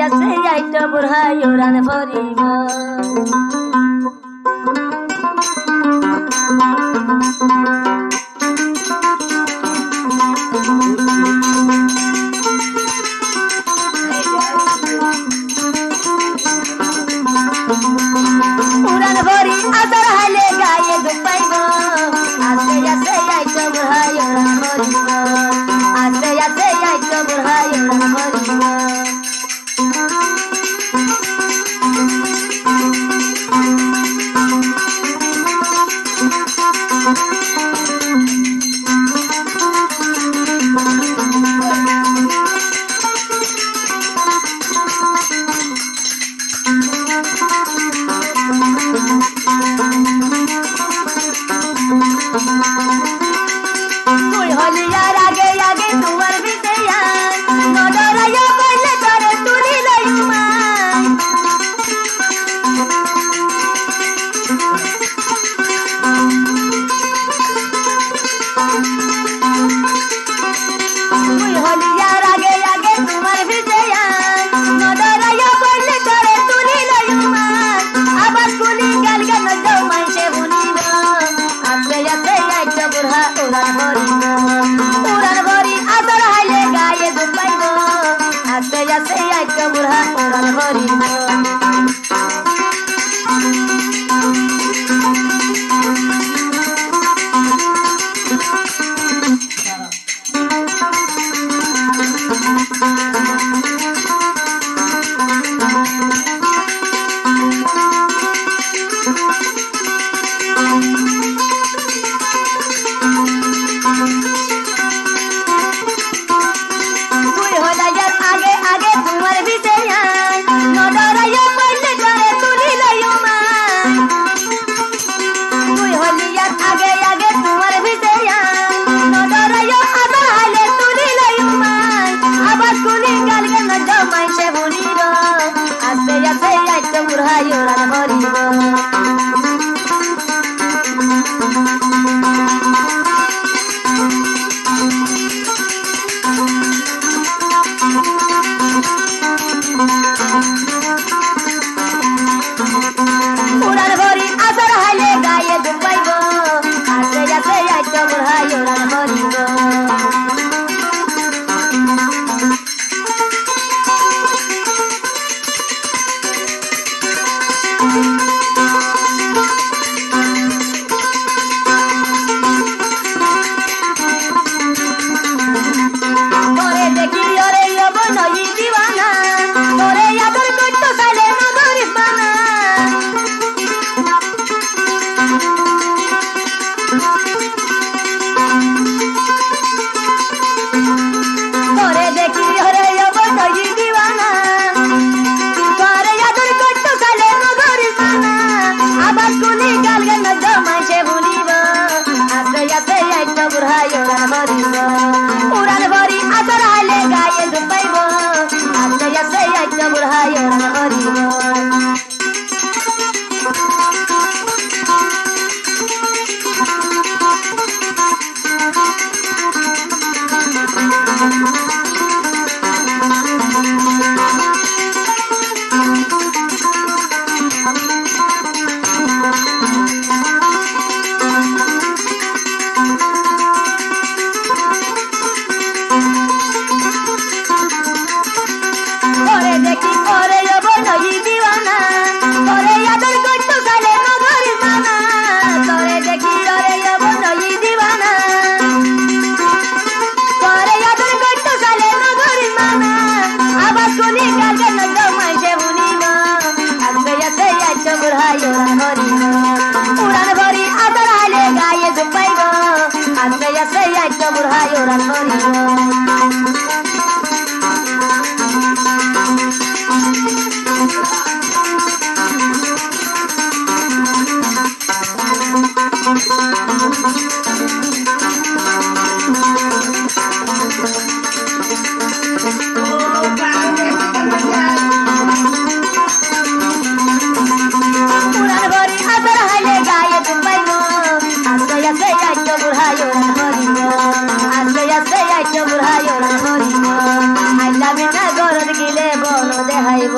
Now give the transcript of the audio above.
আছে আইটা বুড়াই ওরান ভরিব উড়ান ভরি আদর হাইলে গায়ে দুপাইব আছে আছে আইটা বুড়াই ওরান ভরিব আছে আছে আইটা বুড়াই ওরান ভরিব তুই হলিয়ার আগে আগে তোমার বিদেয়া নডরাইয়া কইলে করে তুলি লইমাই তুই হলিয়ার আগে আগে তোমার বিদেয়া নডরাইয়া কইলে করে তুলি লইমাই আবার কুলি গাল গাল জমাই সে ভুলিব আছে আছে আইটা বুড়া ওরান ভরিব উড়ান ভরি আদর হাইলে গায়ে দুপাইব আছে আছে আইটা বুড়া ওরান ভরিব তুই হলাইয়ার আগে আগে তোমার বিদেয়া নডরাইয়া কইলে করে তুলি লইমাই তুই হলিয়ার আগে আগে তোমার বিদেয়া নডরাইয়া আদর হাইলে তুলি লইমাই আবার কুলি গাল গাল জমাই সে ভুলিব আছে আছে আইটা বুড়াই ওরান ভরিব উড়ান ভরি আদর হাইলে গায়ে দুপাইব আছে আছে আইটা বুড়াই ওরান ভরিব তোরে দেখি ওরে অবনই দিওয়ানা তোরে আদর করতে চাইলে না ধরিস বানা তোরে দেখি ওরে অবনই দিওয়ানা তোরে আদর করতে চাইলে না ধরিস বানা আবার কুলি গাল গাল জমাই সে ভুলিব আছে আছে আইটা বুড়াই ওরান ভরিব উড়ান ভরি আদর হাইলে গায়ে দুপাইব আছে আছে আইটা বুড়াই ওরান ভরিব তোরে দেখি ওরে অবনই দিওয়ানা তোরে আদর করতে চাইলে না ধরিস বানা তোরে দেখি ওরে অবনই দিওয়ানা তোরে আদর করতে চাইলে না ধরিস বানা আবার কুলি গাল গাল জমাই সে ভুলিব আছে আছে আইটা বুড়াই ওরান ভরিব উড়ান ভরি আদর হাইলে গায়ে দুপাইব আছে আছে আইটা বুড়াই ওরান ভরিব I love you, বন দেখাইব